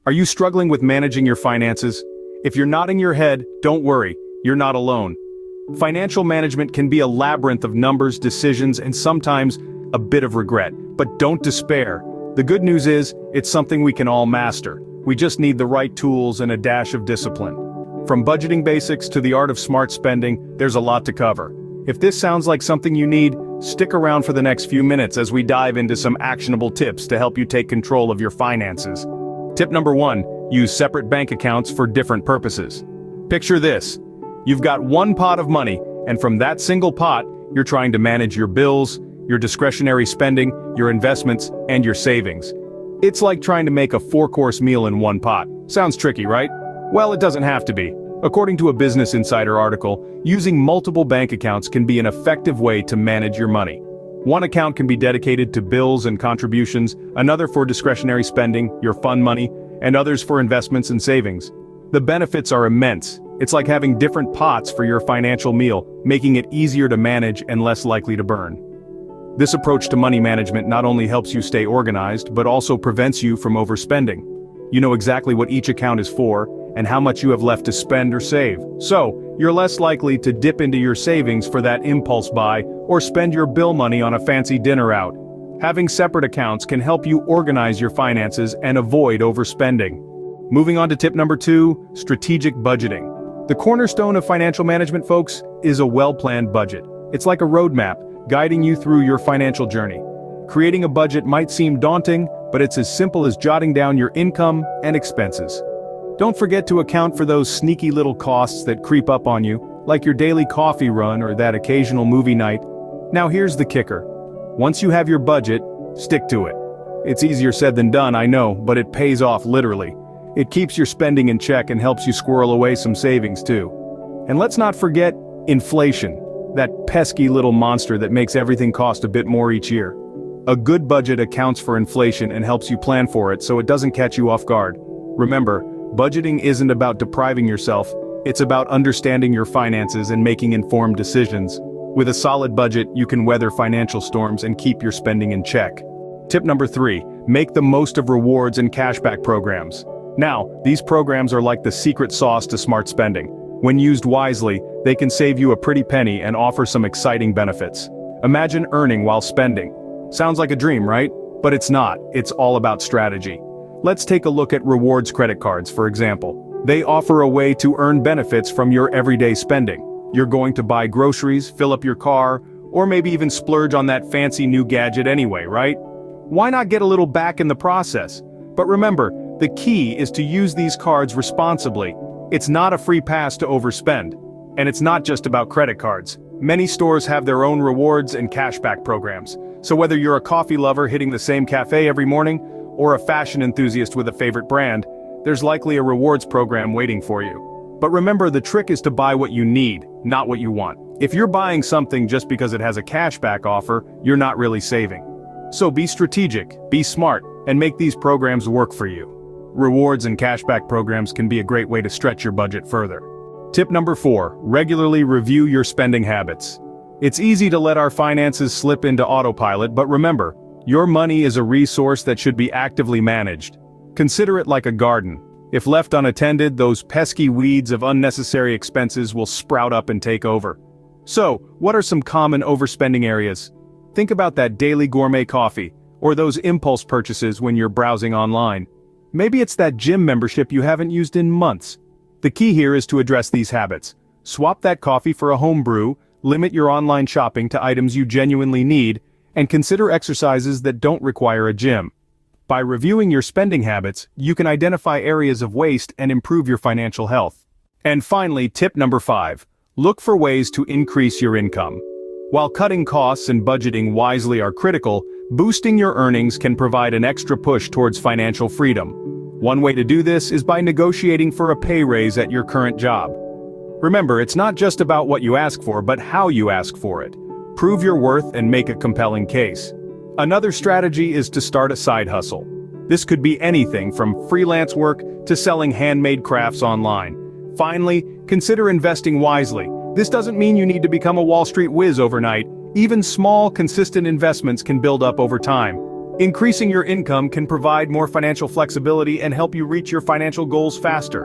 Are you struggling with managing your finances? If you're nodding your head, don't worry, you're not alone. Financial management can be a labyrinth of numbers, decisions, and sometimes a bit of regret. But don't despair. The good news is, it's something we can all master. We just need the right tools and a dash of discipline. From budgeting basics to the art of smart spending, there's a lot to cover. If this sounds like something you need, stick around for the next few minutes as we dive into some actionable tips to help you take control of your finances. Tip number 1, use separate bank accounts for different purposes. Picture this. You've got one pot of money, and from that single pot, you're trying to manage your bills, your discretionary spending, your investments, and your savings. It's like trying to make a 4-course meal in one pot. Sounds tricky, right? Well, it doesn't have to be. According to a Business Insider article, using multiple bank accounts can be an effective way to manage your money. One account can be dedicated to bills and contributions, another for discretionary spending, your fun money, and others for investments and savings. The benefits are immense. It's like having different pots for your financial meal, making it easier to manage and less likely to burn. This approach to money management not only helps you stay organized, but also prevents you from overspending. You know exactly what each account is for, and how much you have left to spend or save. So, you're less likely to dip into your savings for that impulse buy, or spend your bill money on a fancy dinner out. Having separate accounts can help you organize your finances and avoid overspending. Moving on to tip number 2, strategic budgeting. The cornerstone of financial management, folks, is a well-planned budget. It's like a roadmap, guiding you through your financial journey. Creating a budget might seem daunting, but it's as simple as jotting down your income and expenses. Don't forget to account for those sneaky little costs that creep up on you, like your daily coffee run or that occasional movie night. Now here's the kicker. Once you have your budget, stick to it. It's easier said than done, I know, but it pays off literally. It keeps your spending in check and helps you squirrel away some savings too. And let's not forget inflation, that pesky little monster that makes everything cost a bit more each year. A good budget accounts for inflation and helps you plan for it so it doesn't catch you off guard. Remember, budgeting isn't about depriving yourself, it's about understanding your finances and making informed decisions. With a solid budget, you can weather financial storms and keep your spending in check. Tip number 3, make the most of rewards and cashback programs. Now, these programs are like the secret sauce to smart spending. When used wisely, they can save you a pretty penny and offer some exciting benefits. Imagine earning while spending. Sounds like a dream, right? But it's not, it's all about strategy. Let's take a look at rewards credit cards, for example. They offer a way to earn benefits from your everyday spending. You're going to buy groceries, fill up your car, or maybe even splurge on that fancy new gadget anyway, right? Why not get a little back in the process? But remember, the key is to use these cards responsibly. It's not a free pass to overspend. And it's not just about credit cards. Many stores have their own rewards and cashback programs. So whether you're a coffee lover hitting the same cafe every morning, or a fashion enthusiast with a favorite brand, there's likely a rewards program waiting for you. But remember, the trick is to buy what you need, not what you want. If you're buying something just because it has a cashback offer, you're not really saving. So be strategic, be smart, and make these programs work for you. Rewards and cashback programs can be a great way to stretch your budget further. Tip number 4, regularly review your spending habits. It's easy to let our finances slip into autopilot, but remember, your money is a resource that should be actively managed. Consider it like a garden. If left unattended, those pesky weeds of unnecessary expenses will sprout up and take over. So, what are some common overspending areas? Think about that daily gourmet coffee, or those impulse purchases when you're browsing online. Maybe it's that gym membership you haven't used in months. The key here is to address these habits. Swap that coffee for a home brew, limit your online shopping to items you genuinely need, and consider exercises that don't require a gym. By reviewing your spending habits, you can identify areas of waste and improve your financial health. And finally, tip number 5, look for ways to increase your income. While cutting costs and budgeting wisely are critical, boosting your earnings can provide an extra push towards financial freedom. One way to do this is by negotiating for a pay raise at your current job. Remember, it's not just about what you ask for, but how you ask for it. Prove your worth and make a compelling case. Another strategy is to start a side hustle. This could be anything from freelance work to selling handmade crafts online. Finally, consider investing wisely. This doesn't mean you need to become a Wall Street whiz overnight. Even small, consistent investments can build up over time. Increasing your income can provide more financial flexibility and help you reach your financial goals faster.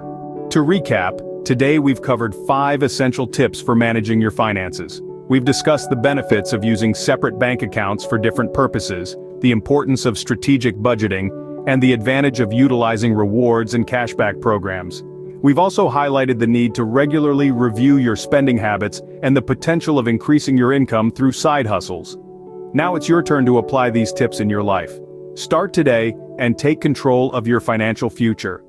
To recap, today we've covered 5 essential tips for managing your finances. We've discussed the benefits of using separate bank accounts for different purposes, the importance of strategic budgeting, and the advantage of utilizing rewards and cashback programs. We've also highlighted the need to regularly review your spending habits and the potential of increasing your income through side hustles. Now it's your turn to apply these tips in your life. Start today and take control of your financial future.